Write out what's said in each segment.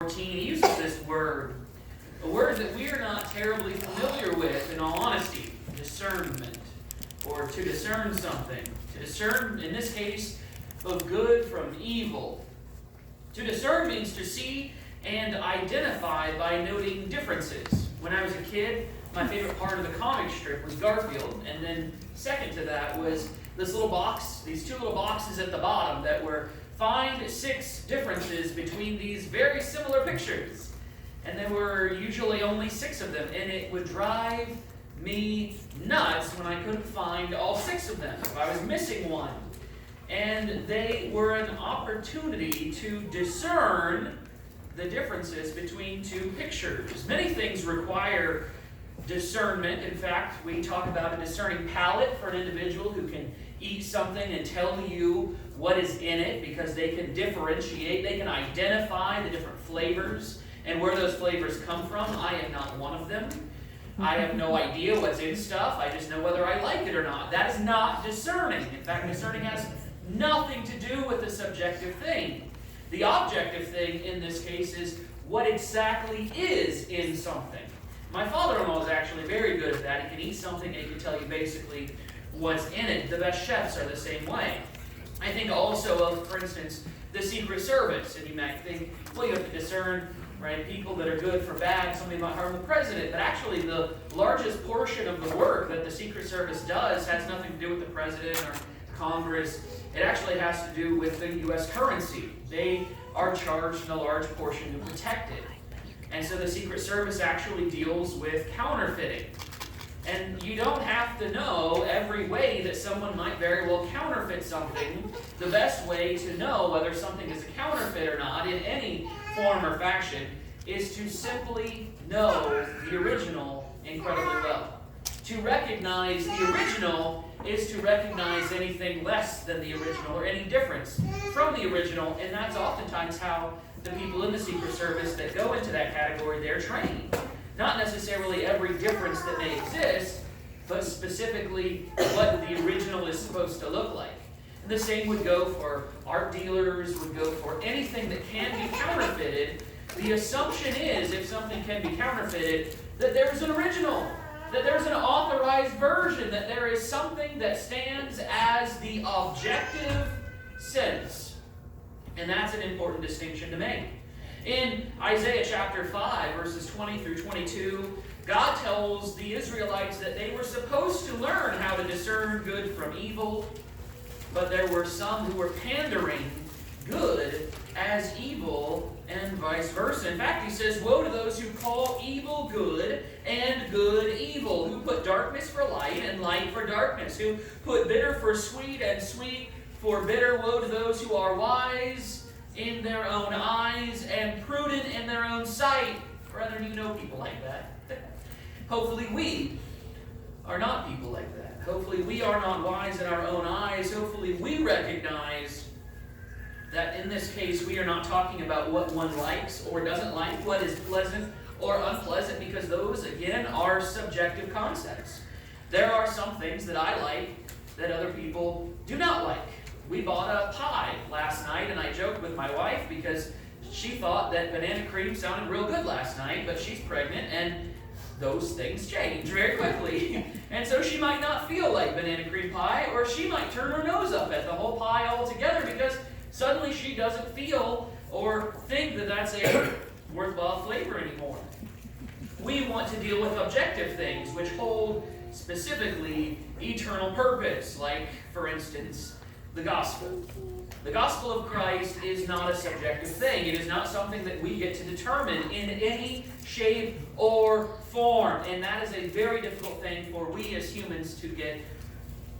14, he uses this word, a word that we are not terribly familiar with, in all honesty, discernment, or to discern something. To discern, in this case, of good from evil. To discern means to see and identify by noting differences. When I was a kid, my favorite part of the comic strip was Garfield, and then second to that was this little box, these two little boxes at the bottom that were find 6 differences between these very similar pictures. And there were usually only 6 of them, and it would drive me nuts when I couldn't find all 6 of them, if I was missing one. And they were an opportunity to discern the differences between 2 pictures. Many things require discernment. In fact, we talk about a discerning palate for an individual who can eat something and tell you what is in it because they can differentiate, they can identify the different flavors and where those flavors come from. I am not one of them. I have no idea what's in stuff. I just know whether I like it or not. That is not discerning. In fact, discerning has nothing to do with the subjective thing. The objective thing in this case is what exactly is in something. My father-in-law is actually very good at that. He can eat something and he can tell you basically what's in it. The best chefs are the same way. I think also of, for instance, the Secret Service. And you might think, well, you have to discern, right, people that are good for bad, somebody might harm the president. But actually, the largest portion of the work that the Secret Service does has nothing to do with the president or Congress. It actually has to do with the U.S. currency. They are charged in a large portion to protect it. And so the Secret Service actually deals with counterfeiting. And you don't have to know every way that someone might very well counterfeit something. The best way to know whether something is a counterfeit or not in any form or fashion is to simply know the original incredibly well. To recognize the original is to recognize anything less than the original or any difference from the original, and that's oftentimes how the people in the Secret Service that go into that category, they're trained. Not necessarily every difference that may exist, but specifically what the original is supposed to look like. And the same would go for art dealers, would go for anything that can be counterfeited. The assumption is, if something can be counterfeited, that there's an original, that there's an authorized version, that there is something that stands as the objective sense. And that's an important distinction to make. In Isaiah chapter 5, verses 20 through 22, God tells the Israelites that they were supposed to learn how to discern good from evil, but there were some who were pandering good as evil and vice versa. In fact, he says, woe to those who call evil good and good evil, who put darkness for light and light for darkness, who put bitter for sweet and sweet for bitter. Woe to those who are wise in their own eyes and prudent in their own sight. Brethren, you know people like that. Hopefully we are not people like that. Hopefully we are not wise in our own eyes. Hopefully we recognize that in this case we are not talking about what one likes or doesn't like, what is pleasant or unpleasant, because those, again, are subjective concepts. There are some things that I like that other people do not like. We bought a pie last night, and I joked with my wife because she thought that banana cream sounded real good last night, but she's pregnant, and those things change very quickly. And so she might not feel like banana cream pie, or she might turn her nose up at the whole pie altogether because suddenly she doesn't feel or think that that's a worthwhile flavor anymore. We want to deal with objective things which hold specifically eternal purpose, like, for instance, the gospel. The gospel of Christ is not a subjective thing. It is not something that we get to determine in any shape or form. And that is a very difficult thing for we as humans to get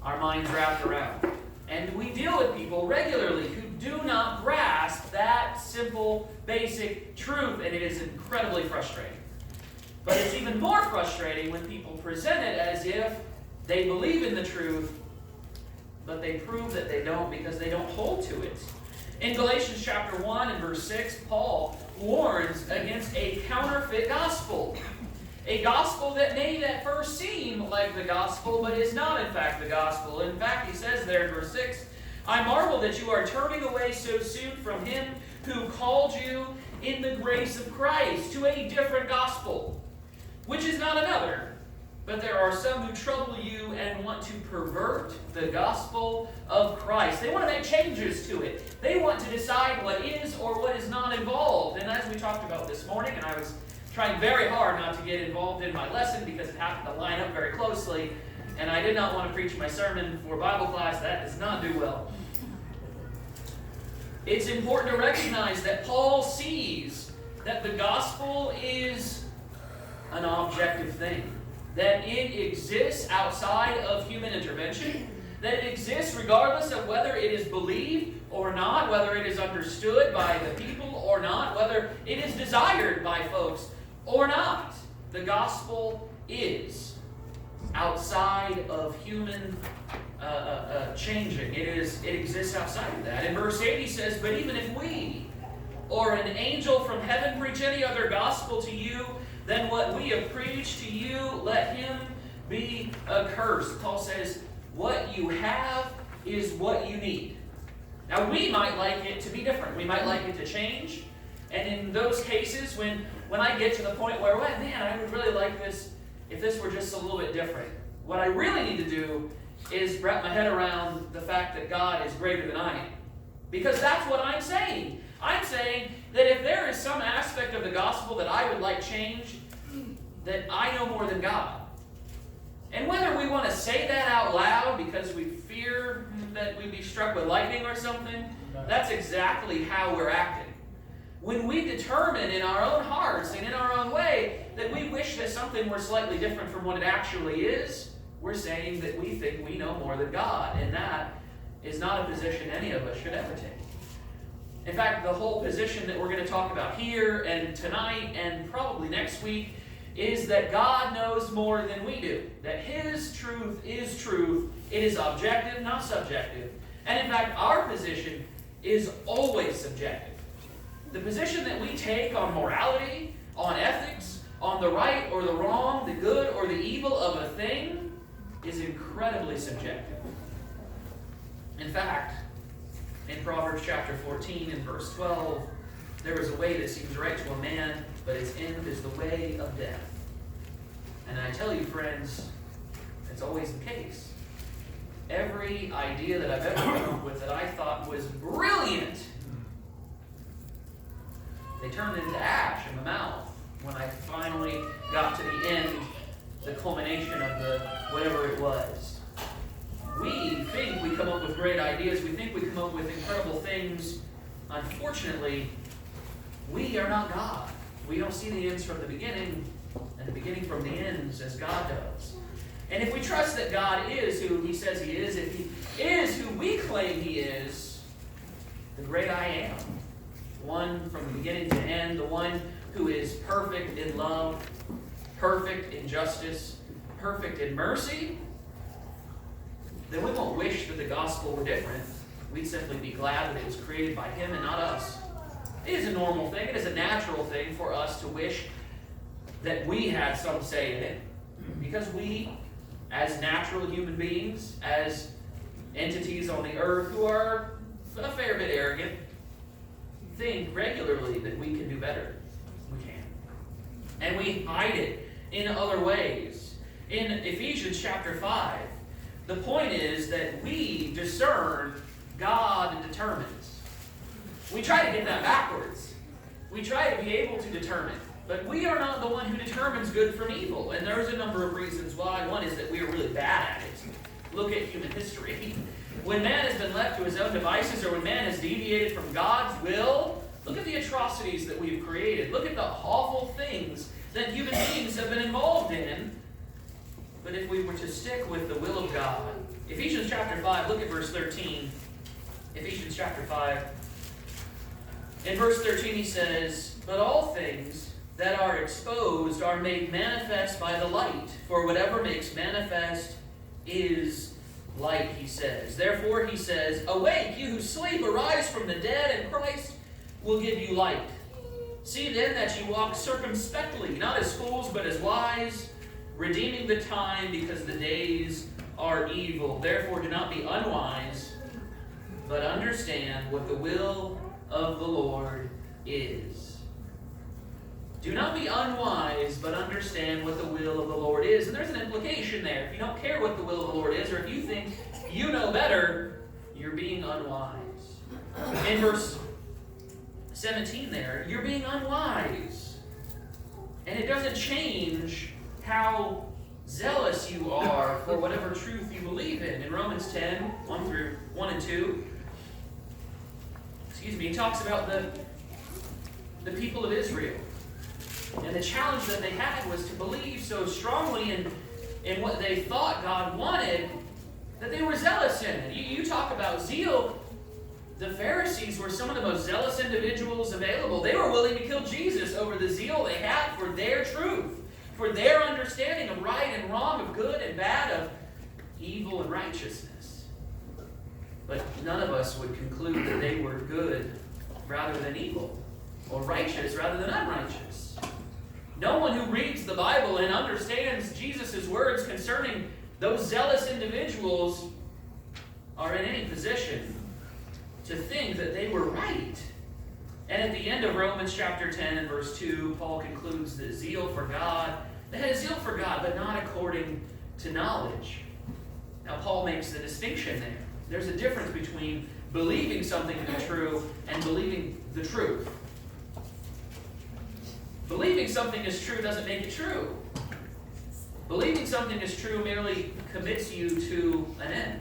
our minds wrapped around. And we deal with people regularly who do not grasp that simple, basic truth, and it is incredibly frustrating. But it's even more frustrating when people present it as if they believe in the truth, but they prove that they don't because they don't hold to it. In Galatians chapter 1 and verse 6, Paul warns against a counterfeit gospel. A gospel that may at first seem like the gospel, but is not in fact the gospel. In fact, he says there in verse 6, I marvel that you are turning away so soon from him who called you in the grace of Christ to a different gospel, which is not another. But there are some who trouble you and want to pervert the gospel of Christ. They want to make changes to it. They want to decide what is or what is not involved. And as we talked about this morning, and I was trying very hard not to get involved in my lesson because it happened to line up very closely, and I did not want to preach my sermon for Bible class. That does not do well. It's important to recognize that Paul sees that the gospel is an objective thing. That it exists outside of human intervention, that it exists regardless of whether it is believed or not, whether it is understood by the people or not, whether it is desired by folks or not. The gospel is outside of human changing. It exists outside of that. In verse 8 he says, "But even if we or an angel from heaven preach any other gospel to you, then what we have preached to you, let him be accursed." Paul says, what you have is what you need. Now, we might like it to be different. We might like it to change. And in those cases, when I get to the point where, well, man, I would really like this if this were just a little bit different. What I really need to do is wrap my head around the fact that God is greater than I am. Because that's what I'm saying. I'm saying that if there is some aspect of the gospel that I would like changed, that I know more than God. And whether we want to say that out loud because we fear that we'd be struck with lightning or something, that's exactly how we're acting. When we determine in our own hearts and in our own way that we wish that something were slightly different from what it actually is, we're saying that we think we know more than God. And that is not a position any of us should ever take. In fact, the whole position that we're going to talk about here and tonight and probably next week is that God knows more than we do. That His truth is truth. It is objective, not subjective. And in fact, our position is always subjective. The position that we take on morality, on ethics, on the right or the wrong, the good or the evil of a thing is incredibly subjective. In fact, in Proverbs chapter 14 and verse 12, there is a way that seems right to a man, but its end is the way of death. And I tell you, friends, it's always the case. Every idea that I've ever come up with that I thought was brilliant, they turned into ash in the mouth when I finally got to the end, the culmination of the whatever it was. We think we come up with great ideas. We think we come up with incredible things. Unfortunately, we are not God. We don't see the ends from the beginning and the beginning from the ends as God does. And if we trust that God is who He says He is, if He is who we claim He is, the great I am, one from the beginning to end, the one who is perfect in love, perfect in justice, perfect in mercy, then we won't wish that the gospel were different. We'd simply be glad that it was created by Him and not us. It is a normal thing. It is a natural thing for us to wish that we had some say in it. Because we, as natural human beings, as entities on the earth who are a fair bit arrogant, think regularly that we can do better. We can. And we hide it in other ways. In Ephesians chapter 5, the point is that we discern, God determines. We try to get that backwards. We try to be able to determine. But we are not the one who determines good from evil. And there's a number of reasons why. One is that we are really bad at it. Look at human history. When man has been left to his own devices, or when man has deviated from God's will, look at the atrocities that we've created. Look at the awful things that human beings have been involved in. But if we were to stick with the will of God, Ephesians chapter 5, look at verse 13. Ephesians chapter 5. In verse 13 he says, "But all things that are exposed are made manifest by the light. For whatever makes manifest is light," he says. "Therefore," he says, "awake, you who sleep, arise from the dead, and Christ will give you light. See then that you walk circumspectly, not as fools, but as wise, redeeming the time, because the days are evil. Therefore do not be unwise, but understand what the will of the Lord is." Do not be unwise, but understand what the will of the Lord is. And there's an implication there. If you don't care what the will of the Lord is, or if you think you know better, you're being unwise. In verse 17 there, you're being unwise. And it doesn't change how zealous you are for whatever truth you believe in. In Romans 10, 1 and 2, he talks about the people of Israel. And the challenge that they had was to believe so strongly in what they thought God wanted that they were zealous in it. You talk about zeal. The Pharisees were some of the most zealous individuals available. They were willing to kill Jesus over the zeal they had for their truth, for their understanding of right and wrong, of good and bad, of evil and righteousness. But none of us would conclude that they were good rather than evil, or righteous rather than unrighteous. No one who reads the Bible and understands Jesus' words concerning those zealous individuals are in any position to think that they were right. And at the end of Romans chapter 10 and verse 2, Paul concludes that zeal for God, they had a zeal for God, but not according to knowledge. Now Paul makes the distinction there. There's a difference between believing something to be true and believing the truth. Believing something is true doesn't make it true. Believing something is true merely commits you to an end.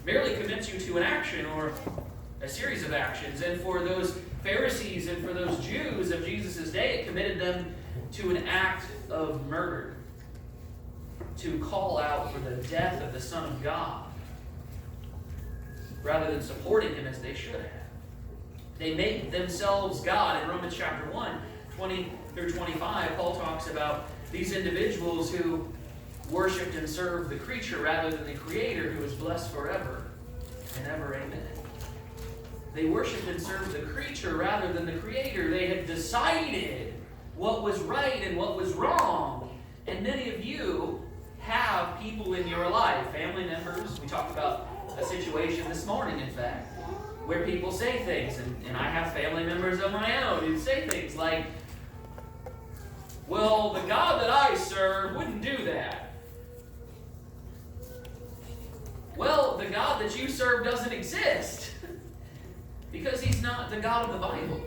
Merely commits you to an action or a series of actions. And for those Pharisees and for those Jews of Jesus' day, it committed them to an act of murder. To call out for the death of the Son of God, rather than supporting him as they should have. They made themselves God. In Romans chapter 1, 20 through 25, Paul talks about these individuals who worshipped and served the creature rather than the Creator, who is blessed forever and ever. Amen. They worshipped and served the creature rather than the Creator. They had decided what was right and what was wrong. And many of you have people in your life, family members. We talked about a situation this morning, in fact, where people say things, and I have family members of my own who say things like, well, the God that I serve wouldn't do that. Well, the God that you serve doesn't exist because he's not the God of the Bible.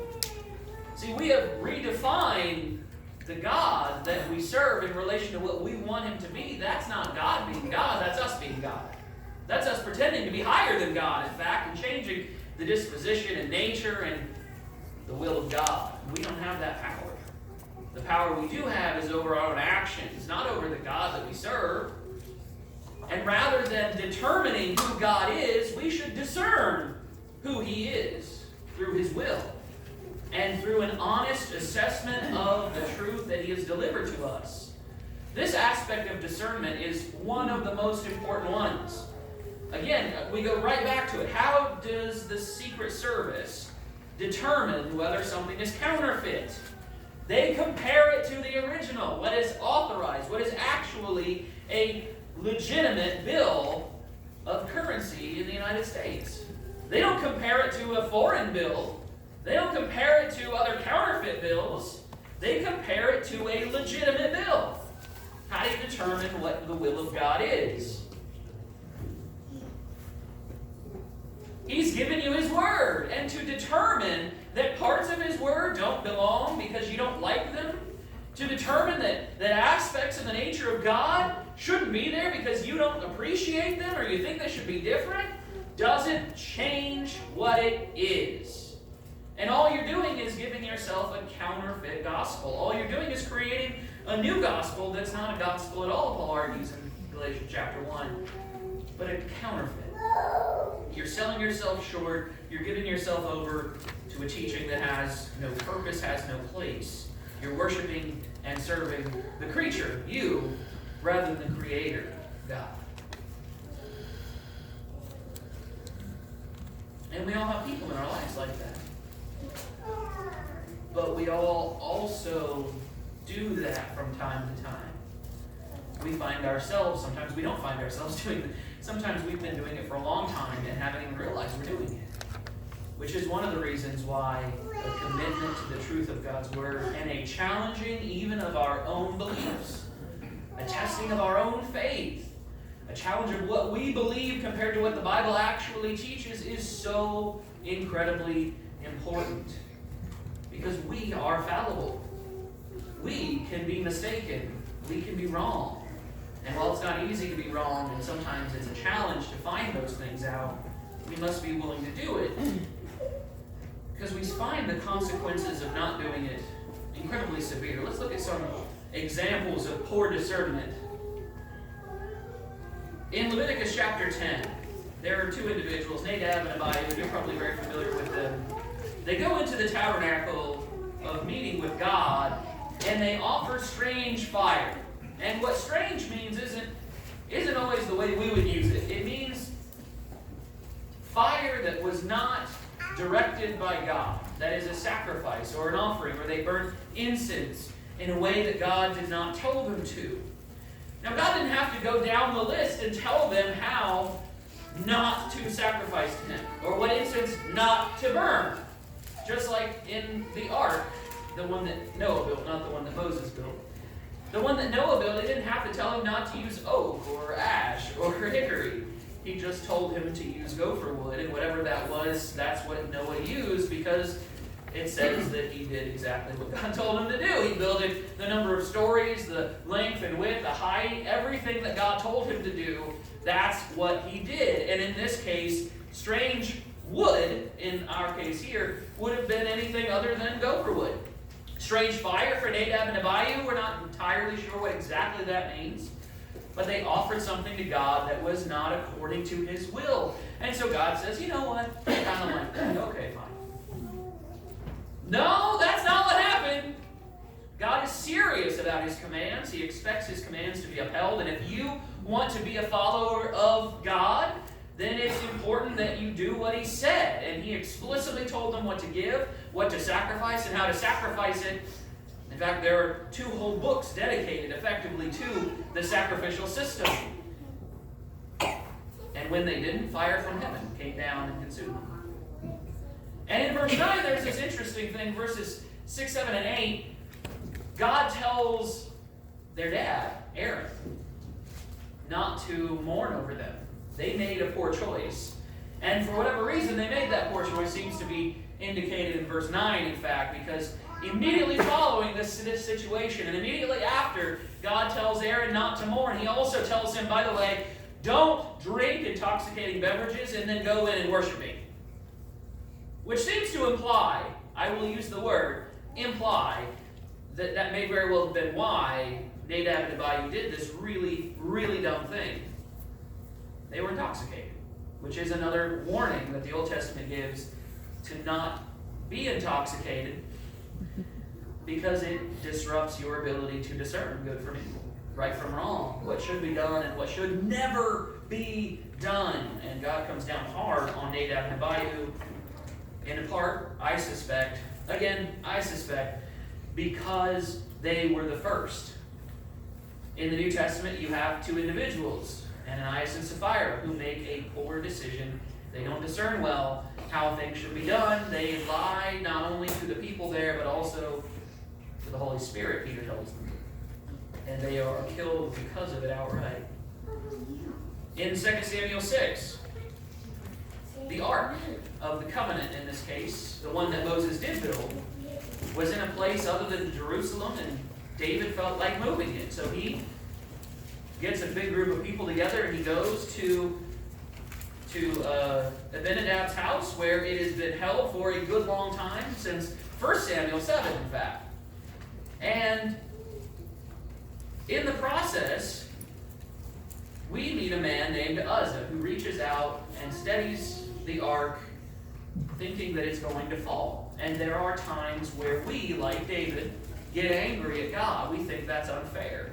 See, we have redefined the God that we serve in relation to what we want him to be. That's not God being God, that's us being God. That's us pretending to be higher than God, in fact, and changing the disposition and nature and the will of God. We don't have that power. The power we do have is over our own actions, not over the God that we serve. And rather than determining who God is, we should discern who he is through his will and through an honest assessment of the truth that he has delivered to us. This aspect of discernment is one of the most important ones. Again, we go right back to it. How does the Secret Service determine whether something is counterfeit? They compare it to the original, what is authorized, what is actually a legitimate bill of currency in the United States. They don't compare it to a foreign bill. They don't compare it to other counterfeit bills. They compare it to a legitimate bill. How do you determine what the will of God is? He's given you his word, and to determine that parts of his word don't belong because you don't like them, to determine that aspects of the nature of God shouldn't be there because you don't appreciate them or you think they should be different, doesn't change what it is. And all you're doing is giving yourself a counterfeit gospel. All you're doing is creating a new gospel that's not a gospel at all, Paul argues in Galatians chapter 1, but a counterfeit. You're selling yourself short. You're giving yourself over to a teaching that has no purpose, has no place. You're worshiping and serving the creature, you, rather than the Creator, God. And we all have people in our lives like that. But we all also do that from time to time. We find ourselves, sometimes we don't find ourselves doing it. Sometimes we've been doing it for a long time and haven't even realized we're doing it. which is one of the reasons why a commitment to the truth of God's Word and a challenging even of our own beliefs, a testing of our own faith, a challenge of what we believe compared to what the Bible actually teaches is so incredibly important. Because we are fallible. We can be mistaken. We can be wrong. And while it's not easy to be wrong, and sometimes it's a challenge to find those things out, we must be willing to do it. Because we find the consequences of not doing it incredibly severe. Let's look at some examples of poor discernment. In Leviticus chapter 10, there are two individuals, Nadab and Abihu. You're probably very familiar with them. They go into the tabernacle of meeting with God, and they offer strange fire. And what strange means isn't always the way we would use it. It means fire that was not directed by God. That is a sacrifice or an offering, or they burnt incense in a way that God did not tell them to. Now, God didn't have to go down the list and tell them how not to sacrifice to Him, or what incense not to burn. Just like in the ark, the one that Noah built, not the one that Moses built. The one that Noah built, he didn't have to tell him not to use oak or ash or hickory. He just told him to use gopher wood, and whatever that was, that's what Noah used, because it says that he did exactly what God told him to do. He built it the number of stories, the length and width, the height, everything that God told him to do, that's what he did. And in this case, strange wood, in our case here, would have been anything other than gopher wood. Strange fire for Nadab and Abihu, we're not entirely sure what exactly that means. But they offered something to God that was not according to His will. And so God says, you know what? Kind of like that. Okay, fine. No, that's not what happened. God is serious about His commands. He expects His commands to be upheld. And if you want to be a follower of God, then it's important that you do what He said. And He explicitly told them what to give, what to sacrifice, and how to sacrifice it. In fact, there are 2 whole books dedicated effectively to the sacrificial system. And when they didn't, fire from heaven came down and consumed them. And in verse 9, there's this interesting thing. Verses 6, 7, and 8, God tells their dad, Aaron, not to mourn over them. They made a poor choice. And for whatever reason they made that poor choice seems to be indicated in verse 9, in fact, because immediately following this situation, and immediately after God tells Aaron not to mourn, He also tells him, by the way, don't drink intoxicating beverages and then go in and worship me. Which seems to imply, I will use the word, imply, that may very well have been why Nadab and Abihu did this really, really dumb thing. They were intoxicated, which is another warning that the Old Testament gives to not be intoxicated, because it disrupts your ability to discern good from evil, right from wrong, what should be done and what should never be done. And God comes down hard on Nadab and Abihu, in part, I suspect, because they were the first. In the New Testament, you have 2 individuals, Ananias and Sapphira, who make a poor decision. They don't discern well how things should be done. They lie not only to the people there, but also to the Holy Spirit, Peter tells them. And they are killed because of it outright. In 2 Samuel 6, the Ark of the Covenant, in this case, the one that Moses did build, was in a place other than Jerusalem, and David felt like moving it. So he gets a big group of people together, and he goes to Abinadab's house, where it has been held for a good long time, since 1 Samuel 7, in fact. And in the process, we meet a man named Uzzah, who reaches out and steadies the ark, thinking that it's going to fall. And there are times where we, like David, get angry at God. We think that's unfair.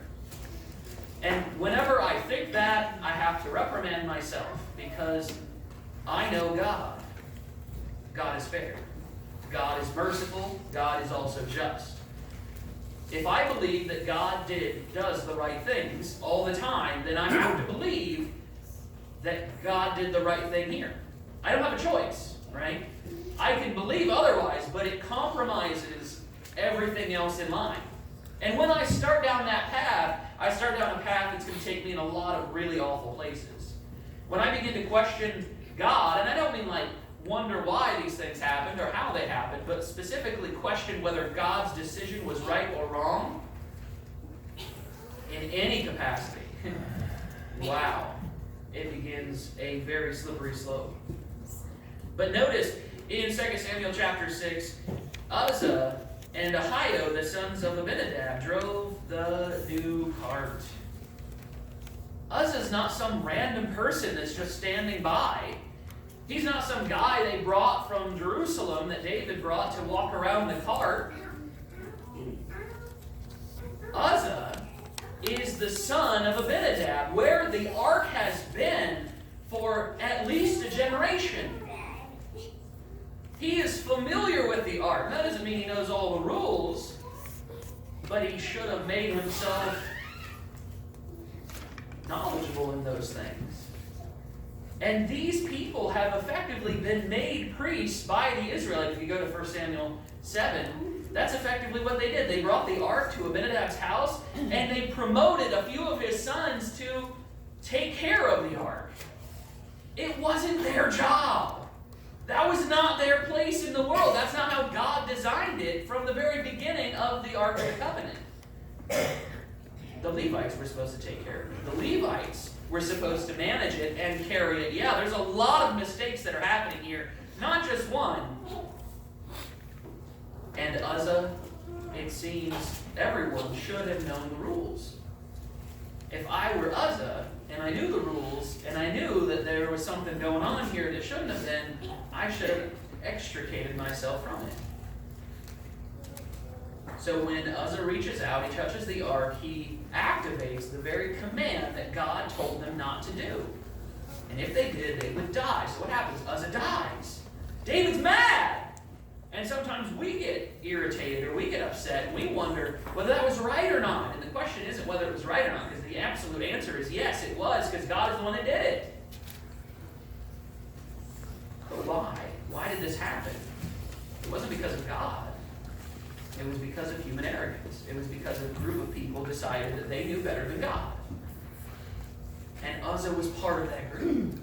And whenever I think that, I have to reprimand myself, because I know God. God is fair. God is merciful. God is also just. If I believe that God does the right things all the time, then I have to believe that God did the right thing here. I don't have a choice, right? I can believe otherwise, but it compromises everything else in line. And when I start down that path, I start down a path that's going to take me in a lot of really awful places. When I begin to question God, and I don't mean like wonder why these things happened or how they happened, but specifically question whether God's decision was right or wrong in any capacity, wow, it begins a very slippery slope. But notice in 2 Samuel chapter 6, Uzzah and Ahio, the sons of Abinadab, drove the new cart. Uzzah's not some random person that's just standing by. He's not some guy they brought from Jerusalem that David brought to walk around the cart. Uzzah is the son of Abinadab, where the ark has been for at least a generation. He is familiar with the ark. That doesn't mean he knows all the rules, but he should have made himself knowledgeable in those things. And these people have effectively been made priests by the Israelites. If you go to 1 Samuel 7, that's effectively what they did. They brought the ark to Abinadab's house, and they promoted a few of his sons to take care of the ark. It wasn't their job. That was not their place in the world. That's not how God designed it from the very beginning of the Ark of the Covenant. The Levites were supposed to take care of it. The Levites were supposed to manage it and carry it. Yeah, there's a lot of mistakes that are happening here. Not just one. And Uzzah, it seems everyone should have known the rules. If I were Uzzah, and I knew the rules, and I knew that there was something going on here that shouldn't have been, I should have extricated myself from it. So when Uzzah reaches out, he touches the ark, he activates the very command that God told them not to do. And if they did, they would die. So what happens? Uzzah dies. David's mad. And sometimes we get irritated or we get upset and we wonder whether that was right or not. And the question isn't whether it was right or not, because the absolute answer is yes, it was, because God is the one that did it. But why? Why did this happen? It wasn't because of God. It was because of human arrogance. It was because a group of people decided that they knew better than God. And Uzzah was part of that group.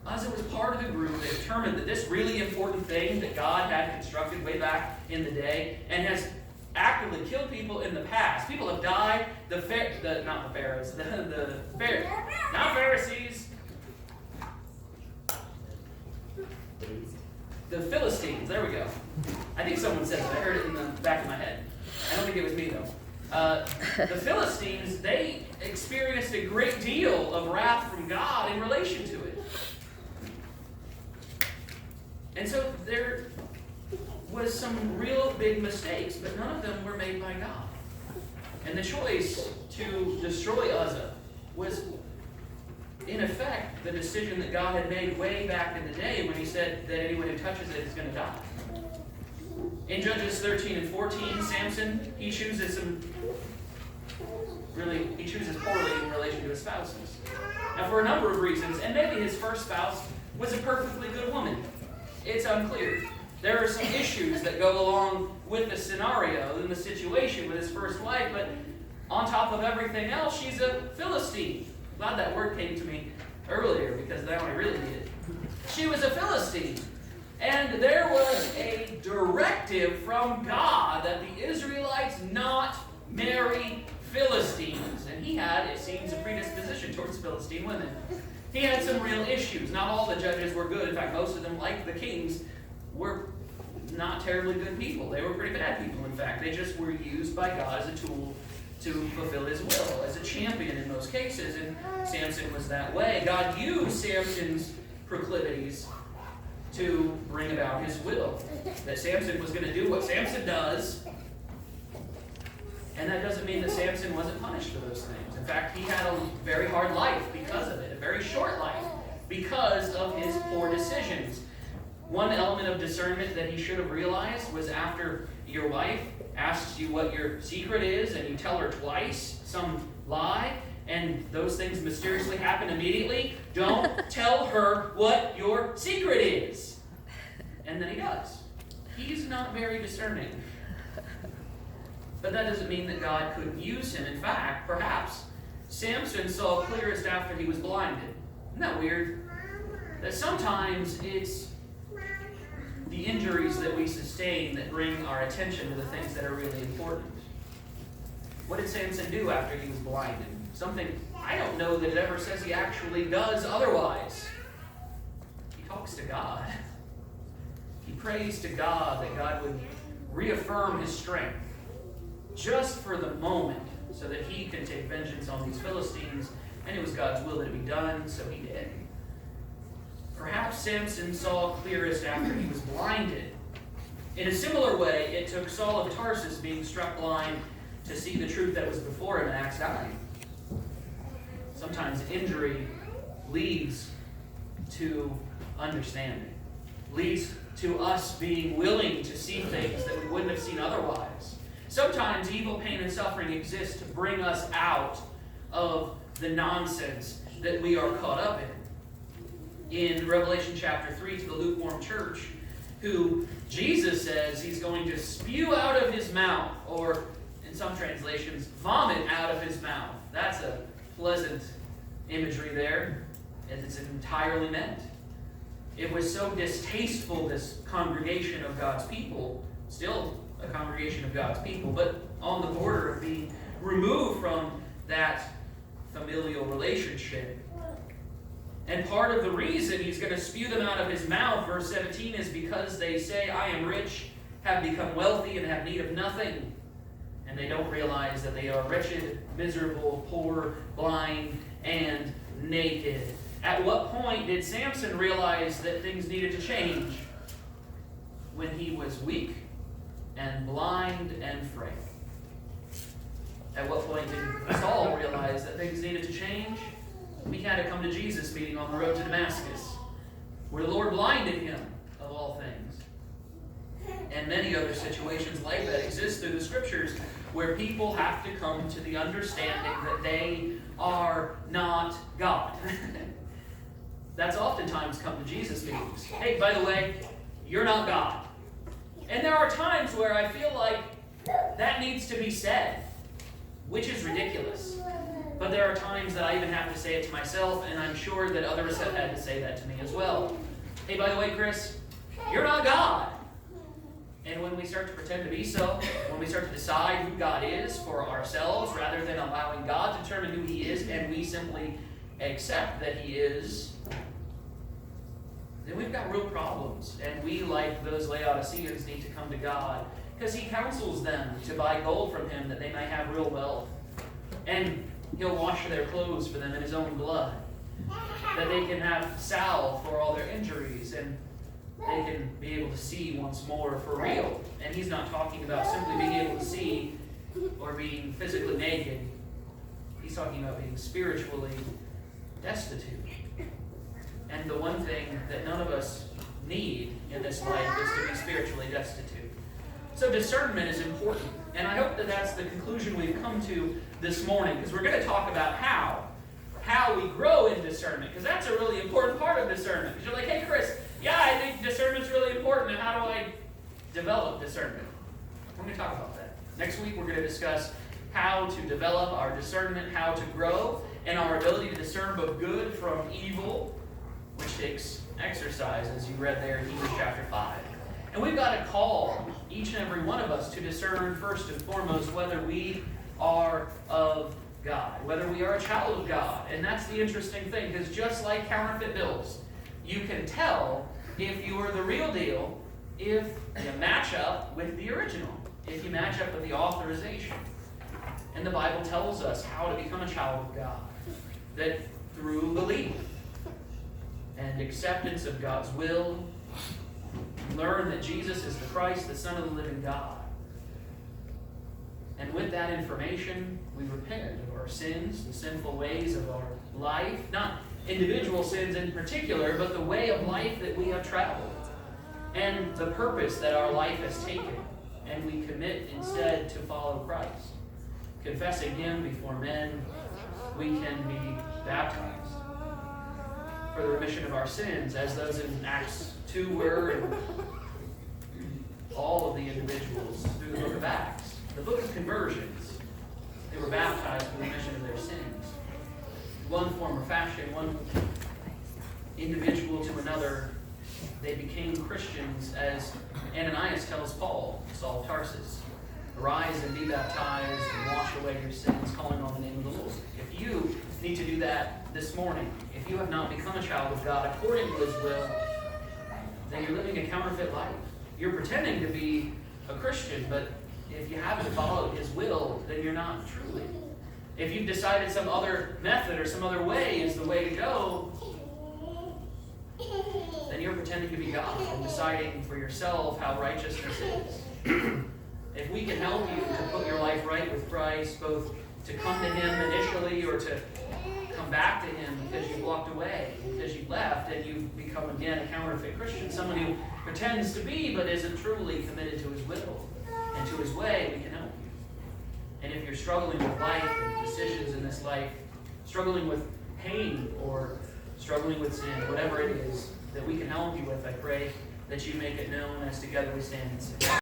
Uzzah was part of the group that determined that this really important thing that God had constructed way back in the day and has actively killed people in the past. People have died. Not Pharisees. The Philistines. There we go. I think someone said that. I heard it in the back of my head. I don't think it was me though. The Philistines, they experienced a great deal of wrath from God in relation to it. And so there was some real big mistakes, but none of them were made by God. And the choice to destroy Uzzah was, in effect, the decision that God had made way back in the day when he said that anyone who touches it is going to die. In Judges 13 and 14, Samson, he chooses poorly in relation to his spouses. Now, for a number of reasons, and maybe his first spouse was a perfectly good woman. It's unclear. There are some issues that go along with the scenario and the situation with his first wife, but on top of everything else, she's a Philistine. Glad that word came to me earlier, because now I really need it. She was a Philistine. And there was a directive from God that the Israelites not marry Philistines. And he had, it seems, a predisposition towards Philistine women. He had some real issues. Not all the judges were good. In fact, most of them, like the kings, were not terribly good people. They were pretty bad people, in fact. They just were used by God as a tool to fulfill his will, as a champion in most cases. And Samson was that way. God used Samson's proclivities to bring about his will. That Samson was going to do what Samson does. And that doesn't mean that Samson wasn't punished for those things. In fact, he had a very hard life because of it, a very short life, because of his poor decisions. One element of discernment that he should have realized was after your wife asks you what your secret is and you tell her twice some lie, and those things mysteriously happen immediately, don't tell her what your secret is. And then he does. He's not very discerning. But that doesn't mean that God couldn't use him. In fact, perhaps Samson saw clearest after he was blinded. Isn't that weird? That sometimes it's the injuries that we sustain that bring our attention to the things that are really important. What did Samson do after he was blinded? Something I don't know that it ever says he actually does otherwise. He talks to God. He prays to God that God would reaffirm his strength just for the moment so that he can take vengeance on these Philistines. And it was God's will that it be done, so he did. Perhaps Samson saw clearest after he was blinded. In a similar way, it took Saul of Tarsus being struck blind to see the truth that was before him in Acts 9. Sometimes injury leads to understanding, leads to us being willing to see things that we wouldn't have seen otherwise. Sometimes evil, pain, and suffering exist to bring us out of the nonsense that we are caught up in. In Revelation chapter 3 to the lukewarm church, who Jesus says he's going to spew out of his mouth, or in some translations, vomit out of his mouth. That's a pleasant imagery there, and it's entirely meant. It was so distasteful, this congregation of God's people, still a congregation of God's people, but on the border of being removed from that familial relationship. And part of the reason he's going to spew them out of his mouth, verse 17, is because they say, I am rich, have become wealthy, and have need of nothing. And they don't realize that they are wretched, miserable, poor, blind, and naked. At what point did Samson realize that things needed to change? When he was weak and blind and frail. At what point did Saul realize that things needed to change? He had to come to Jesus meeting on the road to Damascus, where the Lord blinded him of all things. And many other situations like that exist through the Scriptures, where people have to come to the understanding that they are not God. That's oftentimes come to Jesus meetings. Hey, by the way, you're not God. And there are times where I feel like that needs to be said, which is ridiculous. But there are times that I even have to say it to myself, and I'm sure that others have had to say that to me as well. Hey, by the way, Chris, you're not God. And when we start to pretend to be so, when we start to decide who God is for ourselves, rather than allowing God to determine who He is, and we simply accept that He is, then we've got real problems. And we, like those Laodiceans, need to come to God, because He counsels them to buy gold from Him that they may have real wealth. And He'll wash their clothes for them in His own blood, that they can have salve for all their injuries, and they can be able to see once more for real. And He's not talking about simply being able to see or being physically naked. He's talking about being spiritually destitute. And the one thing that none of us need in this life is to be spiritually destitute. So discernment is important. And I hope that that's the conclusion we've come to this morning, because we're going to talk about how we grow in discernment, because that's a really important part of discernment. Because you're like, hey, Chris, yeah, I think discernment's really important, and how do I develop discernment? We're going to talk about that. Next week, we're going to discuss how to develop our discernment, how to grow, and our ability to discern both good from evil, which takes exercise, as you read there in Hebrews chapter 5. And we've got to call each and every one of us to discern first and foremost whether we are of God, whether we are a child of God. And that's the interesting thing, because just like counterfeit bills, you can tell if you are the real deal if you match up with the original, if you match up with the authorization. And the Bible tells us how to become a child of God, that through belief and acceptance of God's will, learn that Jesus is the Christ, the Son of the living God. And with that information, we repent of our sins, the sinful ways of our life, not individual sins in particular, but the way of life that we have traveled, and the purpose that our life has taken, and we commit instead to follow Christ. Confessing Him before men, we can be baptized. for the remission of our sins, as those in Acts 2 were, and all of the individuals through the book of Acts. The book of conversions. They were baptized for the remission of their sins. One form or fashion, one individual to another, they became Christians, as Ananias tells Paul, Saul of Tarsus. Arise and be baptized and wash away your sins, calling on the name of the Lord. If you need to do that this morning, if you have not become a child of God according to His will, then you're living a counterfeit life. You're pretending to be a Christian, but if you haven't followed His will, then you're not truly. If you've decided some other method or some other way is the way to go, then you're pretending to be God and deciding for yourself how righteousness is. If we can help you to put your life right with Christ, both to come to Him initially or to come back to Him because you've walked away, because you've left, and you've become again a counterfeit Christian, someone who pretends to be but isn't truly committed to His will and to His way, we can help you. And if you're struggling with life and decisions in this life, struggling with pain or struggling with sin, whatever it is that we can help you with, I pray that you make it known as together we stand and sing.